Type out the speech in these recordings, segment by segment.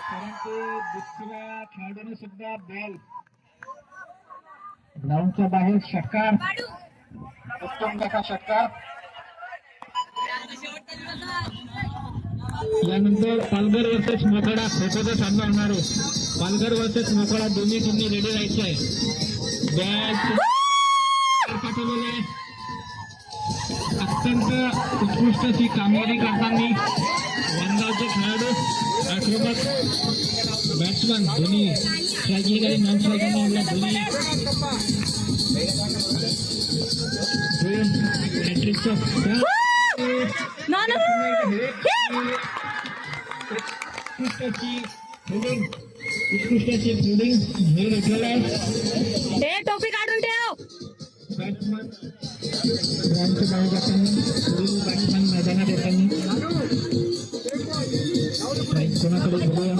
परंतु दुसऱ्या खेळाडूने सुद्धा बॉल ग्राउंडच्या बाहेर षटकार, उत्तम असा षटकार. यानंतर पालघर वर्सेस मोखाडा खो-खोचा सामना होणार आहे. पालघर वर्सेस मोखाडा दोन्ही टीमनी रेडी राहायचं आहे. पाठवलेलं आहे. अत्यंत उत्कृष्ट अशी कामगिरी करताना वनगावचे खेळाडू आक्रमक बॅट्समन दोन्ही स्ट्रायकिंग आणि नॉन स्ट्रायकिंग दोन्ही हॅट्रिकचं उत्कृष्टाची फिल्डिंग हे घेतलेलं आहे. टोपी काढून ठेव. बॅट्समन ग्राउंडच्या बाहेर जाताना बॅट्समन मैदानात येताना कोणाकडे बघूया.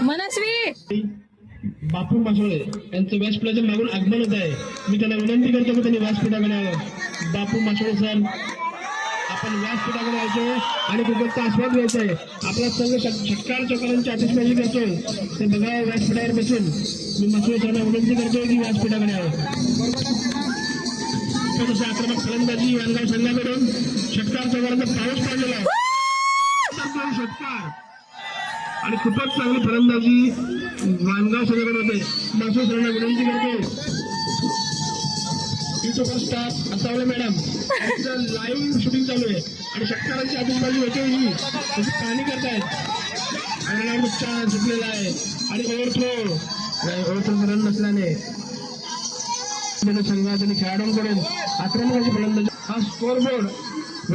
मनस्वी बापू मासोळे यांचं व्यासपीठाच्या मागून आगमन होत आहे. मी त्यांना विनंती करतो की त्यांनी व्यासपीठाकडे यावं. बापू मासोळे सर, आपण व्यासपीठाकडे यायचो आणि क्रिकेटचा आस्वाद घ्यायचा आहे. आपला संघ षटकार चौकारांची आतिषबाजी करतोय ते बघा व्यासपीठावर बसून. मी मासोळे सरांना विनंती करतोय की व्यासपीठाकडे यावं. तसं आक्रमक फलंदाजी वानगाव संघाकडून षटकार चौकारांचा पाऊस पडलेला आहे. षटकार आणि खूपच चांगली फलंदाजी वानगाव संघाकडे होते. मासोळे सरांना विनंती करतो की सुपरस्टार असावले मॅडम लाईव्ह शूटिंग चालू आहे आणि षटकारांची आतिषबाजी होते ही तशी पाहणी करतायत. आणि छान सुटलेला आहे आणि ओव्हरथ्रो रन नसल्याने संघात आणि खेळाडूंकडून आक्रमकाची फलंदाजी. हा स्कोर बोर्ड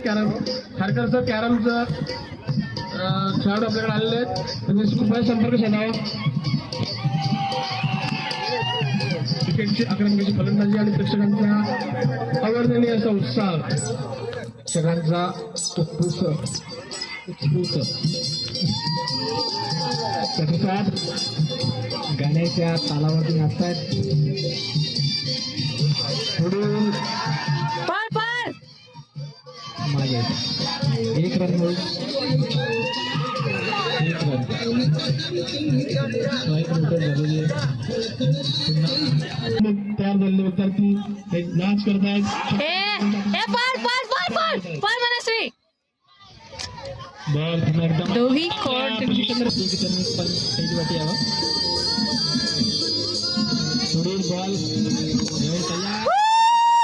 कॅरम खारकरचं कॅरमचं खेळाडू आपल्याकडे आलेले आहेत. कृपया संपर्क साधावा. क्रिकेटची आक्रमकाची फलंदाजी आणि प्रेक्षकांचा अवर्णनीय असा उत्साह, सगळ्यांचा उत्कृष्ट प्रतिसाद गाण्याच्या तालावरती नाचतायत. पुढून मागे एक रन होईल. एक रन स्ट्राईक नंतर झालेली आहे. तयार झालेले विद्यार्थी नाच करतायत. बॉल पुन्हा एकदा दोघी वाटी यावं. पुढील बॉल घेऊन तयार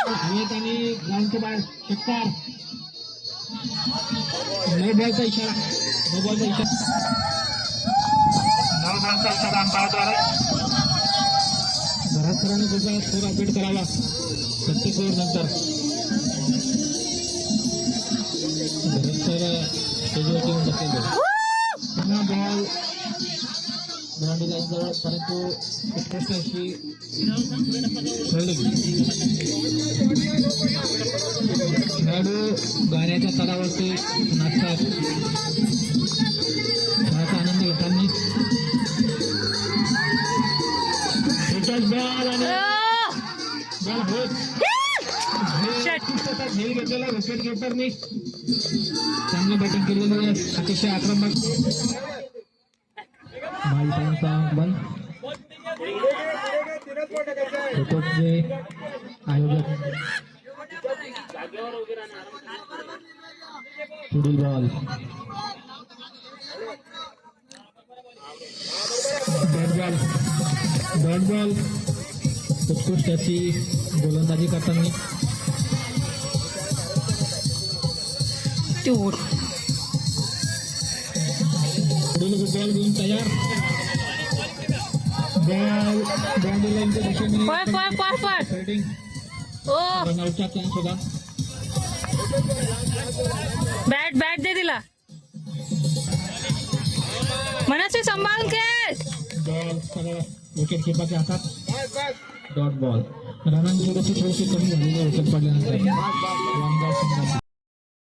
हवेत आणि ग्राउंडच्या बाहेर षटकार. नो बॉलचा इशारा. अंपायरद्वारे भरत सरांनी तुझा स्कोर अपडेट करावा प्रत्येक ओव्हर नंतर. भरत सर स्टेजवरती येऊन बसलेले. पुन्हा बॉल ग्राउंडी लाईन जवळ, परंतु उत्कृष्ट अशी खेळाडू गाण्याच्या तळावरती नाचतात. खेळाचा आनंद घेताना बॉल आणि बॉल होत झेल घेतलेला विकेट कीपरनी चांगली बॅटिंग केलेली आहे. अतिशय आक्रमक. मालपांचा बंद. क्रिकेटचे आयोजक पुढील बॉल डॉट बॉल उत्कृष्ट अशी गोलंदाजी करताना पुढील बॉल घेऊन तयार. बॉल बाउंड्री लाईनच्या दिशेने रनआउटचा चान्स होता. बॅट दे दिला. मनस्वी सांभाळून खेळ. बॉल सरळ विकेट किपरच्या हातात. Dot ball. रनांची थोडीशी कमी झालेली विकेट पडल्यानंतर